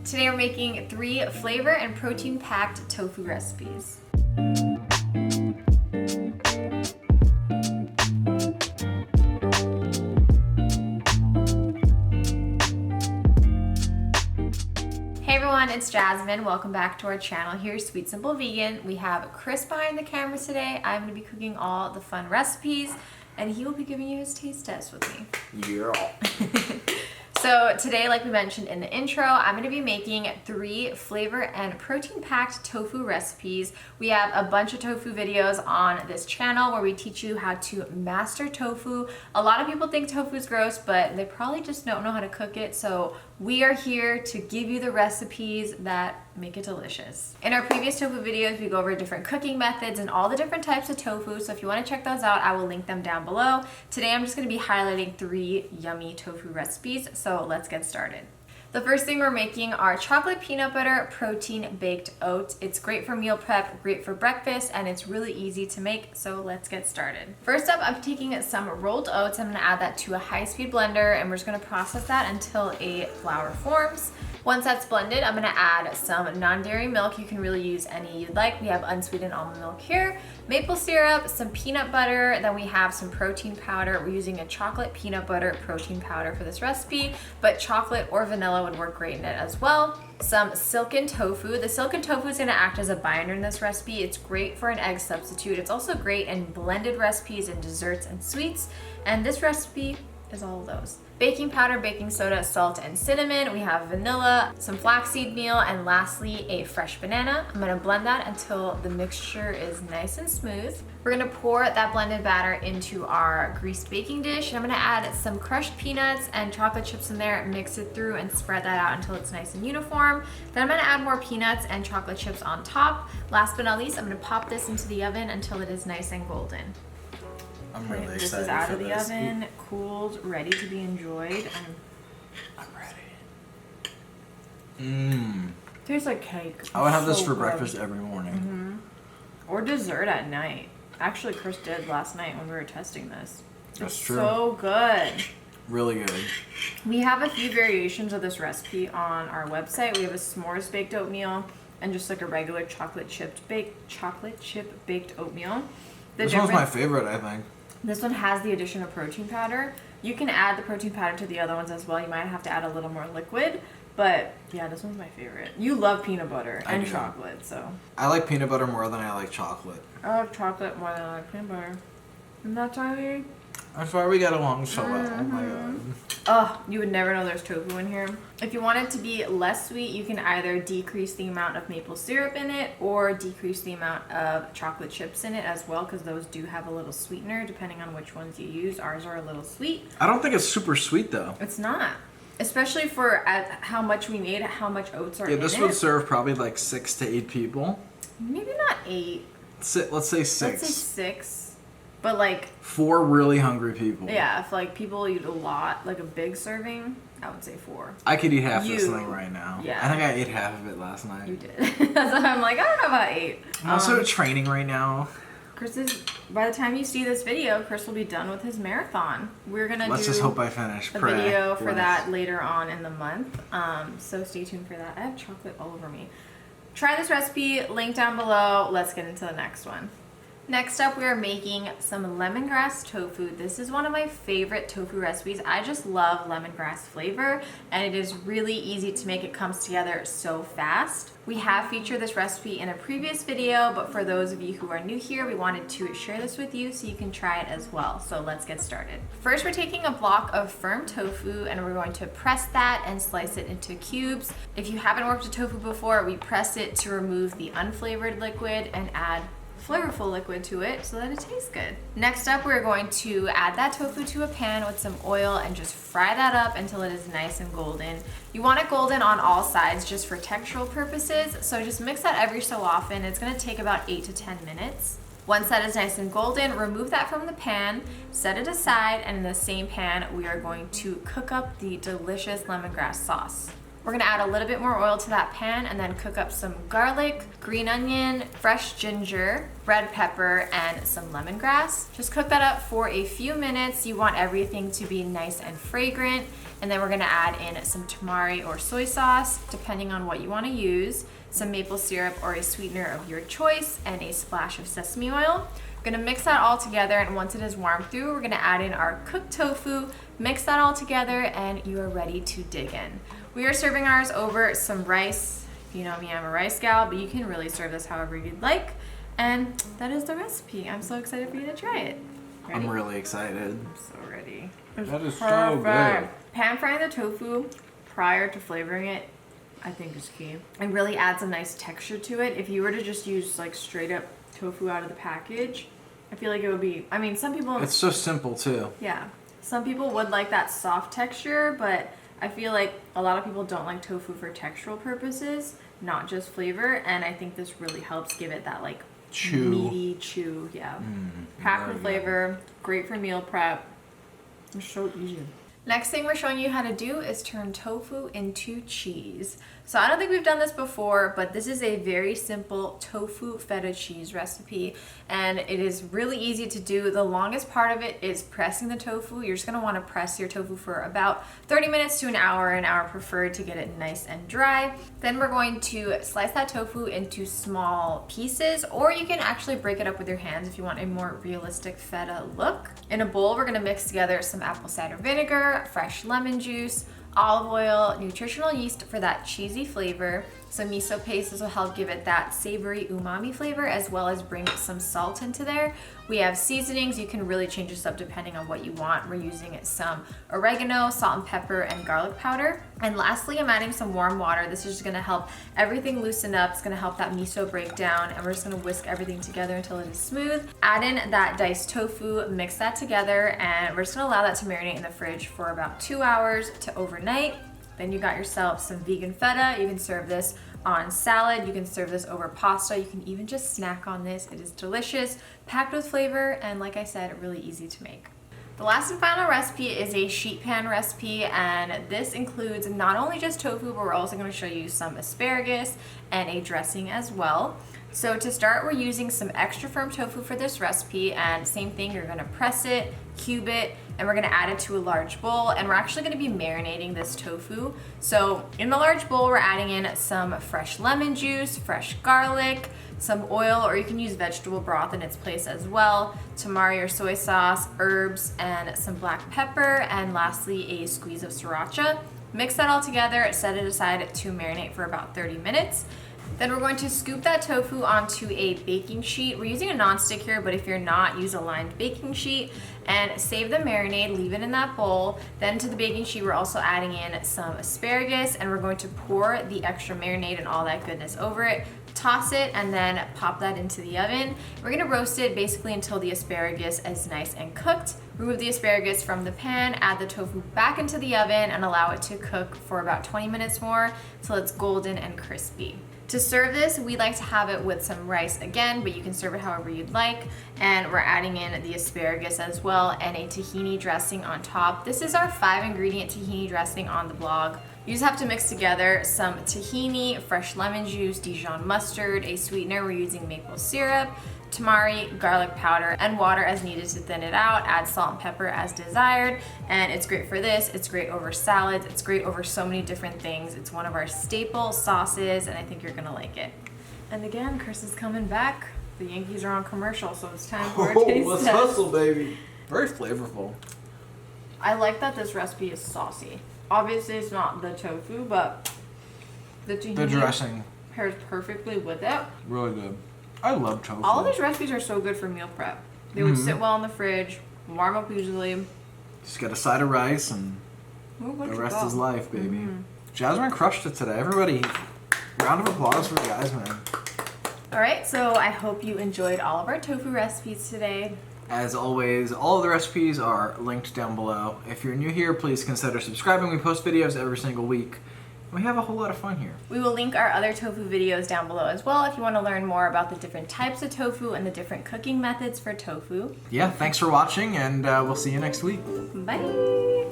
Today we're making 3 flavor and protein packed tofu recipes. Hey everyone, it's Jasmine. Welcome back to our channel. Here's Sweet Simple Vegan. We have Chris behind the camera today. I'm going to be cooking all the fun recipes and he will be giving you his taste test with me. Yeah. So today, like we mentioned in the intro, I'm going to be making 3 flavor and protein-packed tofu recipes. We have a bunch of tofu videos on this channel where we teach you how to master tofu. A lot of people think tofu is gross, but they probably just don't know how to cook it. So we are here to give you the recipes that make it delicious. In our previous tofu videos, we go over different cooking methods and all the different types of tofu. So if you want to check those out, I will link them down below. Today, I'm just going to be highlighting 3 yummy tofu recipes. So let's get started. The first thing we're making are chocolate peanut butter protein baked oats. It's great for meal prep, great for breakfast, and it's really easy to make, so let's get started. First up, I'm taking some rolled oats. I'm gonna add that to a high-speed blender, and we're just gonna process that until a flour forms. Once that's blended, I'm gonna add some non-dairy milk. You can really use any you'd like. We have unsweetened almond milk here, maple syrup, some peanut butter, then we have some protein powder. We're using a chocolate peanut butter protein powder for this recipe, but chocolate or vanilla would work great in it as well. Some silken tofu. The silken tofu is gonna act as a binder in this recipe. It's great for an egg substitute. It's also great in blended recipes and desserts and sweets, and this recipe is all of those. Baking powder, baking soda, salt, and cinnamon. We have vanilla, some flaxseed meal, and lastly, a fresh banana. I'm gonna blend that until the mixture is nice and smooth. We're gonna pour that blended batter into our greased baking dish. And I'm gonna add some crushed peanuts and chocolate chips in there, mix it through, and spread that out until it's nice and uniform. Then I'm gonna add more peanuts and chocolate chips on top. Last but not least, I'm gonna pop this into the oven until it is nice and golden. I'm really excited. This is out of the oven, cooled, ready to be enjoyed. I'm ready. Tastes like cake. I would have this So for good. breakfast every morning. Or dessert at night. Actually, Chris did last night when we were testing this. That's It's true. so good. Really good. We have a few variations of this recipe on our website. We have a s'mores baked oatmeal and just like a regular chocolate chip baked oatmeal. This one's my favorite, I think. This one has the addition of protein powder. You can add the protein powder to the other ones as well. You might have to add a little more liquid, but yeah, this one's my favorite. You love peanut butter and chocolate, so. I like peanut butter more than I like chocolate. I like chocolate more than I like peanut butter. And that's why That's why we get along so well. Oh my god. oh, you would never know there's tofu in here. If you want it to be less sweet, you can either decrease the amount of maple syrup in it or decrease the amount of chocolate chips in it as well, because those do have a little sweetener depending on which ones you use. Ours are a little sweet. I don't think it's super sweet though. It's not. Especially for how much we made, how much oats are in it. Yeah, this would serve probably like 6 to 8 people. Maybe not 8. Let's say 6. Let's say 6. But like 4 really hungry people. yeah, if like people eat a lot, like a big serving, I would say 4. I could eat half this thing right now. Yeah. I think I ate half of it last night. You did. That's why I'm like, I don't know about 8. I'm also training right now. Chris is, by the time you see this video, Chris will be done with his marathon. We're gonna Let's just hope I finish. a video for that later on in the month. So stay tuned for that. I have chocolate all over me. Try this recipe, link down below. Let's get into the next one. Next up, we are making some lemongrass tofu. This is one of my favorite tofu recipes. I just love lemongrass flavor, and it is really easy to make. It comes together so fast. We have featured this recipe in a previous video, but for those of you who are new here, we wanted to share this with you so you can try it as well. So let's get started. First, we're taking a block of firm tofu and we're going to press that and slice it into cubes. If you haven't worked with tofu before, we press it to remove the unflavored liquid and add flavorful liquid to it so that it tastes good. Next up, we're going to add that tofu to a pan with some oil and just fry that up until it is nice and golden. You want it golden on all sides just for textural purposes, so just mix that every so often. It's gonna take about 8 to 10 minutes. Once that is nice and golden, remove that from the pan, set it aside, and in the same pan, we are going to cook up the delicious lemongrass sauce. We're gonna add a little bit more oil to that pan and then cook up some garlic, green onion, fresh ginger, red pepper, and some lemongrass. Just cook that up for a few minutes. You want everything to be nice and fragrant. And then we're gonna add in some tamari or soy sauce, depending on what you wanna use, some maple syrup or a sweetener of your choice, and a splash of sesame oil. We're gonna mix that all together, and once it is warmed through, we're gonna add in our cooked tofu, mix that all together, and you are ready to dig in. We are serving ours over some rice. If you know me, I'm a rice gal, but you can really serve this however you'd like. And that is the recipe. I'm so excited for you to try it. Ready? I'm really excited. I'm so ready. That is so good. Pan frying the tofu prior to flavoring it, I think, is key. And really adds a nice texture to it. If you were to just use like straight up tofu out of the package, I feel like it would be, I mean, some people... It's so simple too. Yeah. Some people would like that soft texture, but I feel like a lot of people don't like tofu for textural purposes, not just flavor. And I think this really helps give it that like Chew. meaty chew. Yeah. Packed with flavor, great for meal prep. It's so easy. Next thing we're showing you how to do is turn tofu into cheese. So I don't think we've done this before, but this is a very simple tofu feta cheese recipe, and it is really easy to do. The longest part of it is pressing the tofu. You're just gonna wanna press your tofu for about 30 minutes to an hour preferred, to get it nice and dry. Then we're going to slice that tofu into small pieces, or you can actually break it up with your hands if you want a more realistic feta look. In a bowl, we're gonna mix together some apple cider vinegar, fresh lemon juice, olive oil, nutritional yeast for that cheesy flavor, some miso paste. This will help give it that savory umami flavor, as well as bring some salt into there. We have seasonings. You can really change this up depending on what you want. We're using some oregano, salt and pepper, and garlic powder. And lastly, I'm adding some warm water. This is just gonna help everything loosen up. It's gonna help that miso break down, and we're just gonna whisk everything together until it is smooth. Add in that diced tofu, mix that together, and we're just gonna allow that to marinate in the fridge for about 2 hours to overnight. Then you got yourself some vegan feta. You can serve this on salad. You can serve this over pasta. You can even just snack on this. It is delicious, packed with flavor, and like I said, really easy to make. The last and final recipe is a sheet pan recipe, and this includes not only just tofu, but we're also going to show you some asparagus and a dressing as well. So to start, we're using some extra firm tofu for this recipe, and same thing, you're going to press it, cube it, and we're gonna add it to a large bowl, and we're actually gonna be marinating this tofu. So in the large bowl, we're adding in some fresh lemon juice, fresh garlic, some oil, or you can use vegetable broth in its place as well, tamari or soy sauce, herbs, and some black pepper, and lastly, a squeeze of sriracha. Mix that all together, set it aside to marinate for about 30 minutes. Then we're going to scoop that tofu onto a baking sheet. We're using a non-stick here, but if you're not, use a lined baking sheet, and save the marinade, leave it in that bowl. Then to the baking sheet, we're also adding in some asparagus, and we're going to pour the extra marinade and all that goodness over it. Toss it, and then pop that into the oven. We're gonna roast it basically until the asparagus is nice and cooked. Remove the asparagus from the pan, add the tofu back into the oven, and allow it to cook for about 20 minutes more till it's golden and crispy. To serve this, we like to have it with some rice again, but you can serve it however you'd like. And we're adding in the asparagus as well, and a tahini dressing on top. This is our 5-ingredient tahini dressing on the blog. You just have to mix together some tahini, fresh lemon juice, Dijon mustard, a sweetener, we're using maple syrup, tamari, garlic powder, and water as needed to thin it out. Add salt and pepper as desired, and it's great for this. It's great over salads. It's great over so many different things. It's one of our staple sauces, and I think you're gonna like it. And again, Chris is coming back. The Yankees are on commercial, so it's time for a taste let's test. hustle, baby. Very flavorful. I like that this recipe is saucy. Obviously, it's not the tofu, but the tahini The dressing, pairs perfectly with it. really good. I love tofu. All of these recipes are so good for meal prep. They would sit well in the fridge, warm up easily. Just get a side of rice, and Ooh, the look at rest that. is life, baby. Jasmine crushed it today. Everybody, round of applause for the guys, man. All right, so I hope you enjoyed all of our tofu recipes today. As always, all of the recipes are linked down below. If you're new here, please consider subscribing. We post videos every single week. We have a whole lot of fun here. We will link our other tofu videos down below as well if you want to learn more about the different types of tofu and the different cooking methods for tofu. Yeah, thanks for watching, and we'll see you next week. Bye!